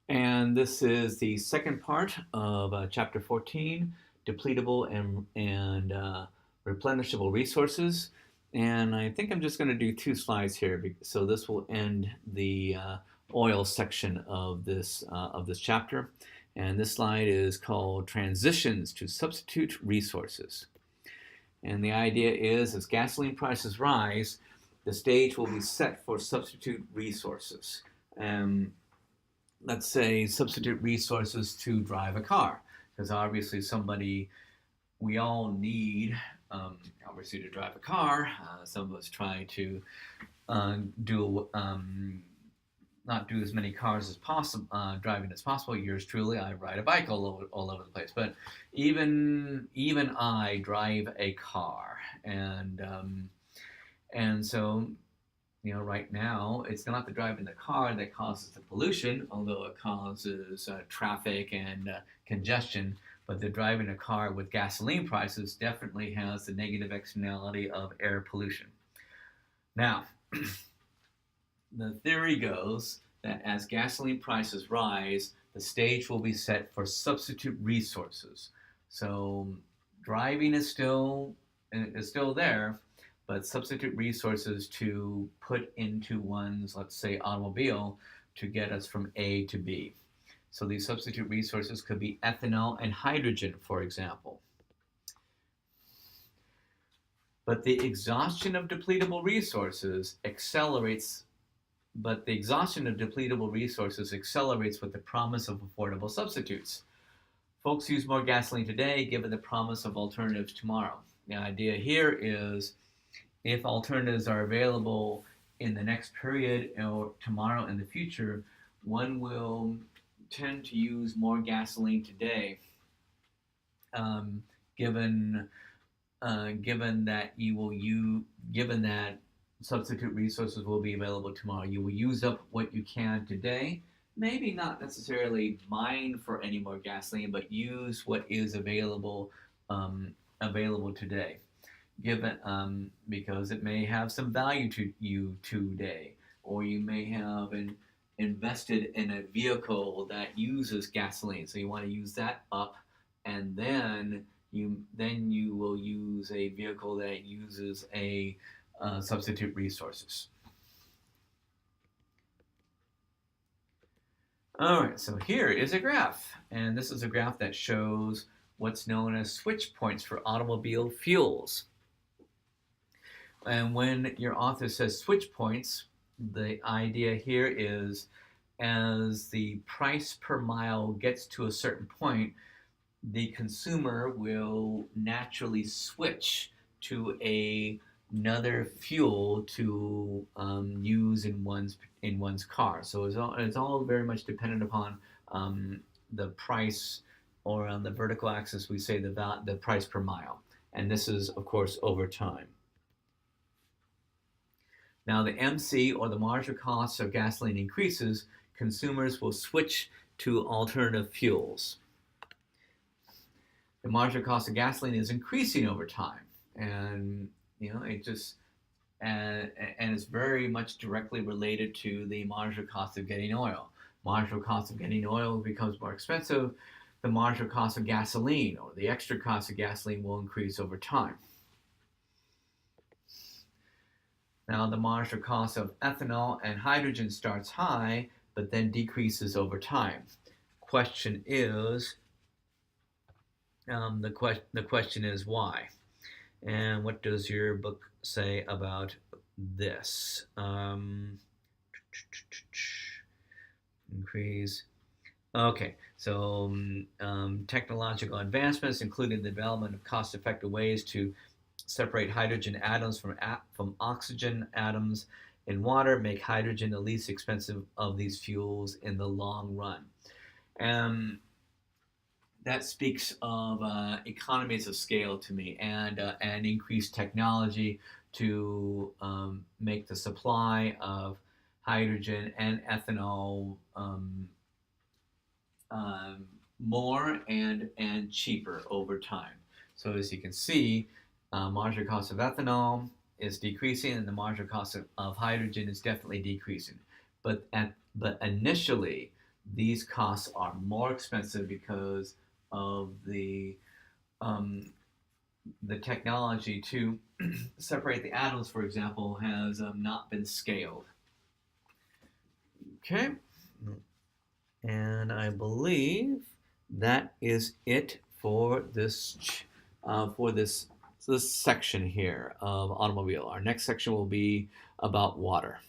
And this is the second part of Chapter 14, Depletable and Replenishable Resources. And I think I'm just going to do two slides here, so this will end the oil section of this chapter. And this slide is called Transitions to Substitute Resources. And the idea is, as gasoline prices rise, the stage will be set for substitute resources. Let's say substitute resources to drive a car, because obviously we all need obviously to drive a car. Some of us try to do not do as many cars as possible, driving as possible. Yours truly, I ride a bike all over the place. But even I drive a car, and so right now, it's not the driving the car that causes the pollution, although it causes traffic and congestion. But the driving a car with gasoline prices definitely has the negative externality of air pollution. Now, the theory goes that as gasoline prices rise, the stage will be set for substitute resources. So driving is still there, but substitute resources to put into one's, let's say, automobile to get us from A to B. So these substitute resources could be ethanol and hydrogen, for example. But the exhaustion of depletable resources accelerates with the promise of affordable substitutes. Folks use more gasoline today given the promise of alternatives tomorrow. The idea here is, if alternatives are available in the next period or tomorrow in the future, one will tend to use more gasoline today, given that substitute resources will be available tomorrow. You will use up what you can today. Maybe not necessarily mine for any more gasoline, but use what is available today. Because it may have some value to you today, or you may have invested in a vehicle that uses gasoline, so you want to use that up, and then you will use a vehicle that uses a substitute resources. All right, so here is a graph, and this is a graph that shows what's known as switch points for automobile fuels. And when your author says switch points, the idea here is, as the price per mile gets to a certain point, the consumer will naturally switch to another fuel to use in one's car. So it's all very much dependent upon the price, or on the vertical axis we say the price per mile, and this is of course over time. Now the MC, or the marginal cost of gasoline, increases, consumers will switch to alternative fuels. The marginal cost of gasoline is increasing over time, and it's very much directly related to the marginal cost of getting oil. Marginal cost of getting oil becomes more expensive. The marginal cost of gasoline, or the extra cost of gasoline, will increase over time. Now, the marginal cost of ethanol and hydrogen starts high, but then decreases over time. Question is, the question is why? And what does your book say about this? Increase. Okay, so technological advancements, including the development of cost-effective ways to separate hydrogen atoms from oxygen atoms in water, make hydrogen the least expensive of these fuels in the long run. And that speaks of economies of scale to me, and increased technology to make the supply of hydrogen and ethanol more and cheaper over time. So as you can see, marginal cost of ethanol is decreasing, and the marginal cost of hydrogen is definitely decreasing. But initially, these costs are more expensive because of the technology to separate the atoms, for example, has not been scaled. Okay, and I believe that is it for this section here of automobile. Our next section will be about water.